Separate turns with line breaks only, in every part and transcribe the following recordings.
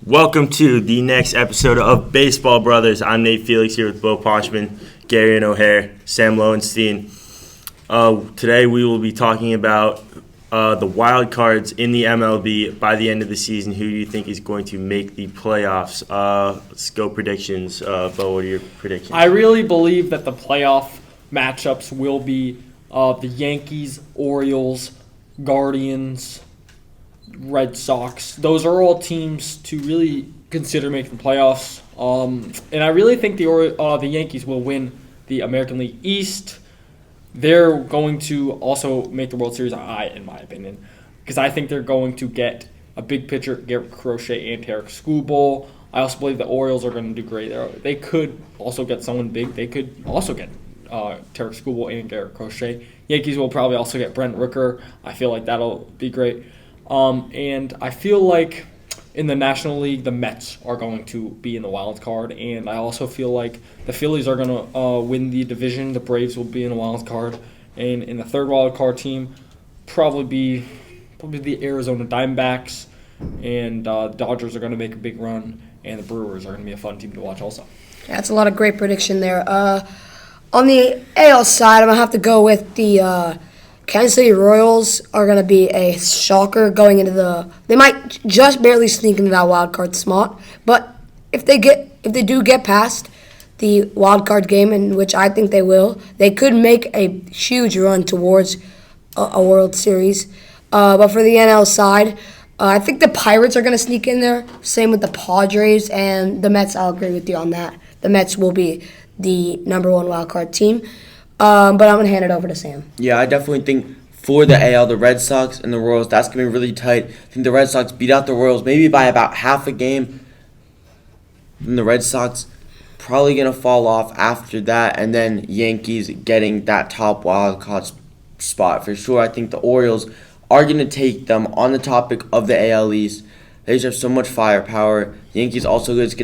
Welcome to the next episode of Baseball Brothers. I'm Nate Felix here with Bo Ponchman, Gary and O'Hare, Sam Lowenstein. Today we will be talking about the wild cards in the MLB by the end of the season. Who do you think is going to make the playoffs? Let's go predictions. Bo, what are your predictions?
I really believe that the playoff matchups will be the Yankees, Orioles, Guardians, Red Sox. Those are all teams to really consider making the playoffs. And I really think the Yankees will win the American League East. They're going to also make the World Series, in my opinion, because I think they're going to get a big pitcher, Garrett Crochet and Tarik Skubal. I also believe the Orioles are going to do great there. They could also get someone big. They could also get Tarik Skubal and Garrett Crochet. Yankees will probably also get Brent Rooker. I feel like that'll be great. And I feel like in the National League, the Mets are going to be in the wild card, and I also feel like the Phillies are going to win the division. The Braves will be in the wild card, and in the third wild card team, probably the Arizona Diamondbacks, and Dodgers are going to make a big run, and the Brewers are going to be a fun team to watch also.
That's a lot of great prediction there. On the AL side, I'm going to have to go with the Kansas City Royals are going to be a shocker going into they might just barely sneak into that wild card spot, but if they do get past the wild card game, in which I think they will, they could make a huge run towards a World Series. But for the NL side, I think the Pirates are going to sneak in there. Same with the Padres and the Mets. I'll agree with you on that. The Mets will be the number one wild card team. But I'm going to hand it over to Sam.
Yeah, I definitely think for the AL, the Red Sox and the Royals, that's going to be really tight. I think the Red Sox beat out the Royals maybe by about half a game. And the Red Sox probably going to fall off after that. And then Yankees getting that top wild card spot for sure. I think the Orioles are going to take them on the topic of the AL East. They just have so much firepower. Yankees also good.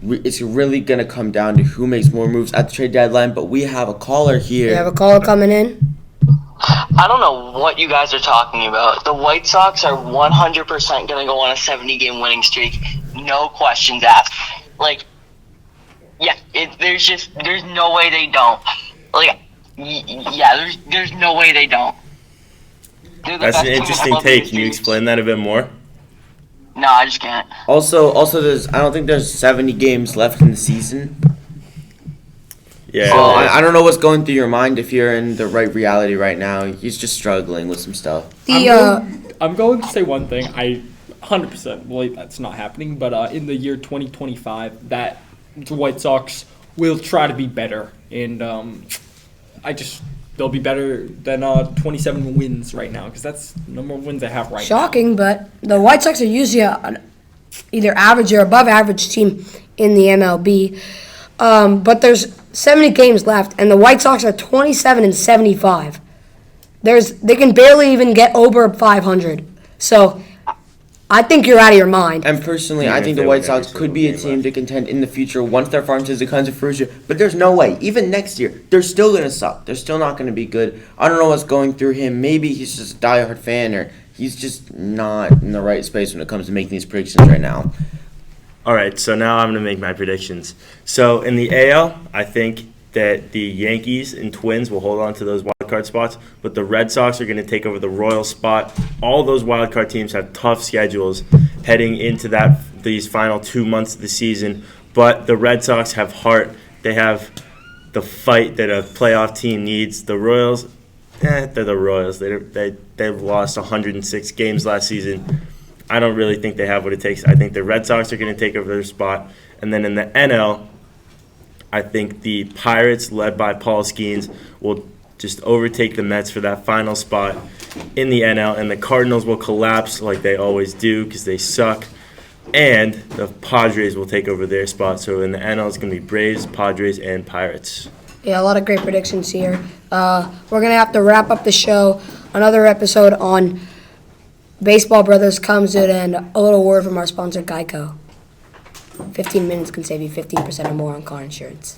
It's really going to come down to who makes more moves at the trade deadline, but we have a caller here.
We have a caller coming in.
I don't know what you guys are talking about. The White Sox are 100% going to go on a 70-game winning streak. No questions asked. There's no way they don't. There's no way they don't.
That's an interesting take. Can you explain that a bit more?
No, I just can't.
Also, I don't think there's 70 games left in the season.
Yeah.
So I don't know what's going through your mind if you're in the right reality right now. He's just struggling with some stuff.
I'm going to say one thing. I 100% believe that's not happening, but in the year 2025, that the White Sox will try to be better, and they'll be better than 27 wins right now, because that's the number of wins they have right now.
Shocking, but the White Sox are usually either average or above average team in the MLB. But there's 70 games left, and the White Sox are 27-75. They can barely even get over 500. So I think you're out of your mind.
And personally, I think the White Sox could be a team to contend in the future once their farm system comes to fruition. But there's no way. Even next year, they're still going to suck. They're still not going to be good. I don't know what's going through him. Maybe he's just a diehard fan, or he's just not in the right space when it comes to making these predictions right now.
All right, so now I'm going to make my predictions. So in the AL, I think that the Yankees and Twins will hold on to those wildcard spots, but the Red Sox are going to take over the Royals spot. All those wildcard teams have tough schedules heading into these final 2 months of the season, but the Red Sox have heart. They have the fight that a playoff team needs. The Royals, they're the Royals. They've lost 106 games last season. I don't really think they have what it takes. I think the Red Sox are going to take over their spot. And then in the NL, I think the Pirates, led by Paul Skeens, will just overtake the Mets for that final spot in the NL. And the Cardinals will collapse like they always do because they suck. And the Padres will take over their spot. So in the NL, it's going to be Braves, Padres, and Pirates.
Yeah, a lot of great predictions here. We're going to have to wrap up the show. Another episode on Baseball Brothers comes in, and a little word from our sponsor, Geico. 15 minutes can save you 15% or more on car insurance.